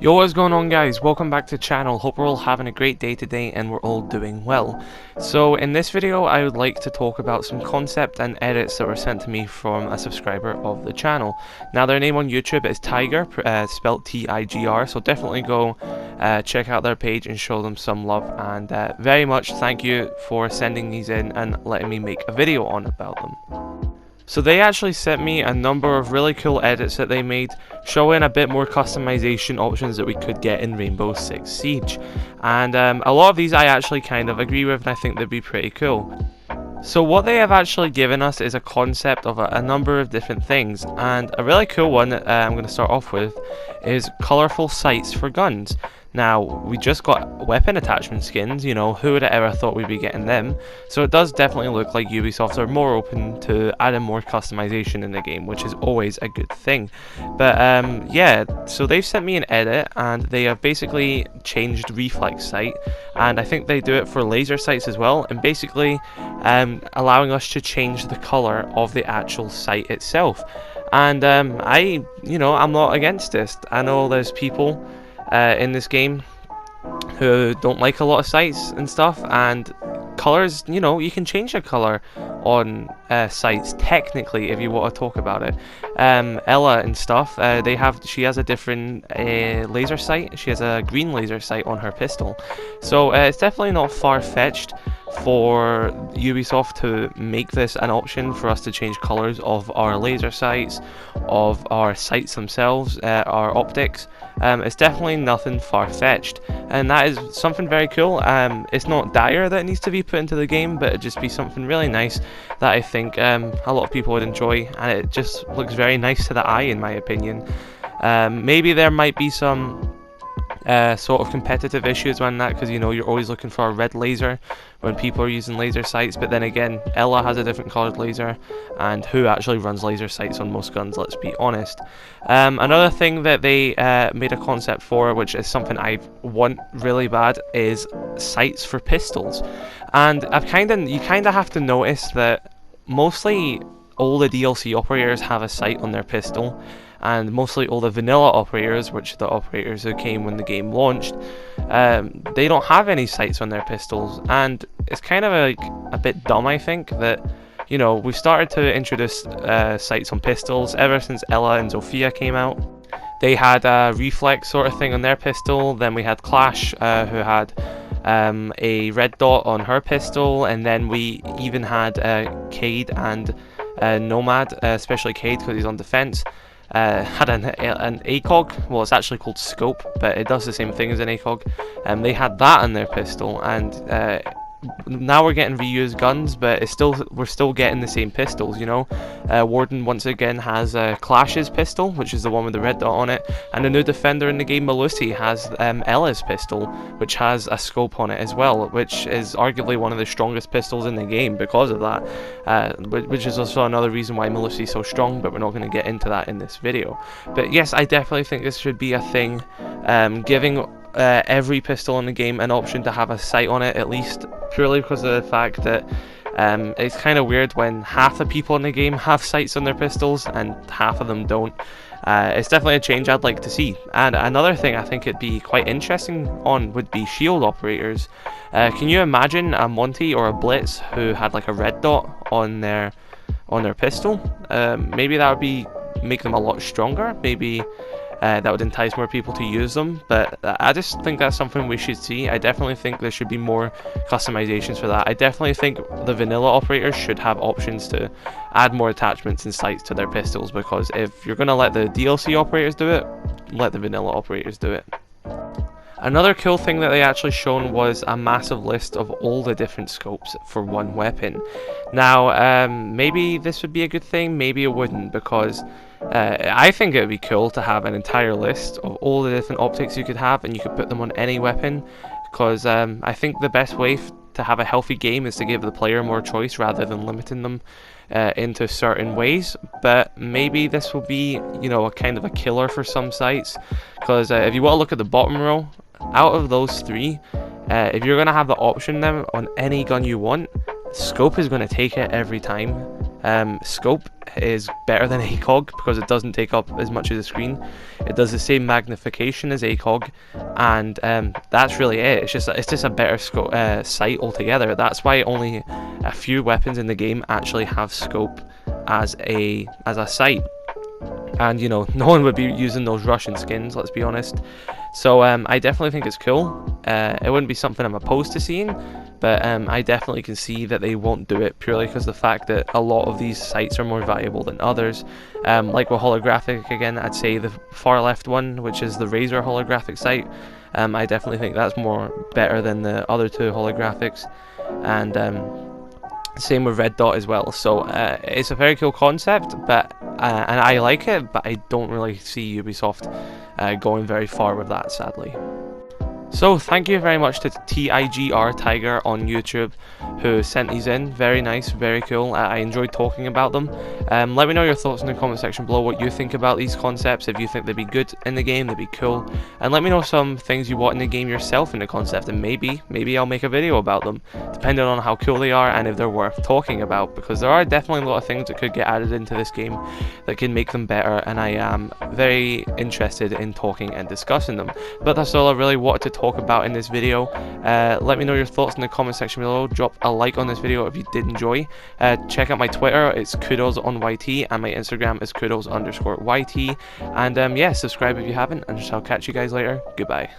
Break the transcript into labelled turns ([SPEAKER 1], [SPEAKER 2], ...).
[SPEAKER 1] Yo, what's going on, guys? Welcome back to the channel. Hope we're all having a great day today and we're all doing well. So in this video I would like to talk about some concept and edits that were sent to me from a subscriber of the channel. Now their name on YouTube is Tiger, spelled T-I-G-R, so definitely go check out their page and show them some love, and very much thank you for sending these in and letting me make a video on about them. So they actually sent me a number of really cool edits that they made, showing a bit more customization options that we could get in Rainbow Six Siege. And a lot of these I actually kind of agree with, and I think they'd be pretty cool. So what they have actually given us is a concept of a number of different things, and a really cool one that I'm going to start off with is colourful sights for guns. Now, we just got weapon attachment skins, you know, who would have ever thought we'd be getting them? So it does definitely look like Ubisoft are more open to adding more customization in the game, which is always a good thing. But yeah, so they've sent me an edit, and they have basically changed reflex sight, and I think they do it for laser sights as well, and basically allowing us to change the colour of the actual sight itself. And I'm not against this. I know there's people in this game who don't like a lot of sights and stuff, and colors, you know, you can change the color on sights technically if you want to talk about it. Ella and stuff, she has a different laser sight. She has a green laser sight on her pistol, so it's definitely not far-fetched for Ubisoft to make this an option for us to change colors of our laser sights, of our sights themselves, our optics. It's definitely nothing far-fetched, and that is something very cool. It's not dire that it needs to be put into the game, but it'd just be something really nice that I think a lot of people would enjoy, and it just looks very nice to the eye, in my opinion. Maybe there might be some sort of competitive issues on that, because, you know, you're always looking for a red laser when people are using laser sights, but then again, Ella has a different coloured laser, and who actually runs laser sights on most guns, let's be honest. Another thing that they made a concept for, which is something I want really bad, is sights for pistols. And you kind of have to notice that mostly all the DLC operators have a sight on their pistol, and mostly all the vanilla operators, which are the operators who came when the game launched, they don't have any sights on their pistols. And it's kind of a bit dumb, I think, that, you know, we've started to introduce sights on pistols ever since Ella and Zofia came out. They had a reflex sort of thing on their pistol, then we had Clash, who had a red dot on her pistol, and then we even had Cade and Nomad, especially Cade because he's on defense, had an ACOG. Well, it's actually called Scope, but it does the same thing as an ACOG. They had that on their pistol, and now we're getting reused guns, but we're still getting the same pistols, you know. Warden once again has Clash's pistol, which is the one with the red dot on it, and a new defender in the game, Melusi, has Ella's pistol, which has a scope on it as well, which is arguably one of the strongest pistols in the game because of that, which is also another reason why Melusi is so strong, but we're not going to get into that in this video. But yes, I definitely think this should be a thing, giving every pistol in the game an option to have a sight on it, at least, purely because of the fact that it's kind of weird when half the people in the game have sights on their pistols and half of them don't. It's definitely a change I'd like to see. And another thing I think it'd be quite interesting on would be shield operators. Can you imagine a Monty or a Blitz who had like a red dot on their pistol? Maybe that would make them a lot stronger. Maybe that would entice more people to use them, but I just think that's something we should see. I definitely think there should be more customizations for that. I definitely think the vanilla operators should have options to add more attachments and sights to their pistols, because if you're going to let the DLC operators do it, let the vanilla operators do it. Another cool thing that they actually shown was a massive list of all the different scopes for one weapon. Now, maybe this would be a good thing, maybe it wouldn't, because I think it would be cool to have an entire list of all the different optics you could have, and you could put them on any weapon, because I think the best way to have a healthy game is to give the player more choice rather than limiting them into certain ways. But maybe this will be, you know, a kind of a killer for some sites, because if you want to look at the bottom row, out of those three, if you're going to have the option then on any gun you want, scope is going to take it every time. Scope is better than ACOG because it doesn't take up as much of the screen. It does the same magnification as ACOG, and that's really it. It's just a better sight altogether. That's why only a few weapons in the game actually have scope as a sight. And you know, no one would be using those Russian skins, let's be honest. So I definitely think it's cool. It wouldn't be something I'm opposed to seeing, but I definitely can see that they won't do it purely because the fact that a lot of these sites are more valuable than others. Like with holographic, again, I'd say the far left one, which is the Razor holographic site. I definitely think that's more better than the other two holographics, and same with Red Dot as well. So it's a very cool concept, but and I like it, but I don't really see Ubisoft going very far with that, sadly. So thank you very much to TIGR Tiger on YouTube who sent these in. Very nice, very cool. I enjoyed talking about them. Let me know your thoughts in the comment section below, what you think about these concepts, if you think they'd be good in the game, they'd be cool. And let me know some things you want in the game yourself in the concept, and maybe I'll make a video about them, depending on how cool they are and if they're worth talking about, because there are definitely a lot of things that could get added into this game that can make them better, and I am very interested in talking and discussing them. But that's all I really wanted to talk about in this video. Let me know your thoughts in the comment section below. Drop a like on this video if you did enjoy. Check out my Twitter, it's Kudos on YT, and my Instagram is Kudos_YT. And yeah, subscribe if you haven't, and I'll catch you guys later. Goodbye.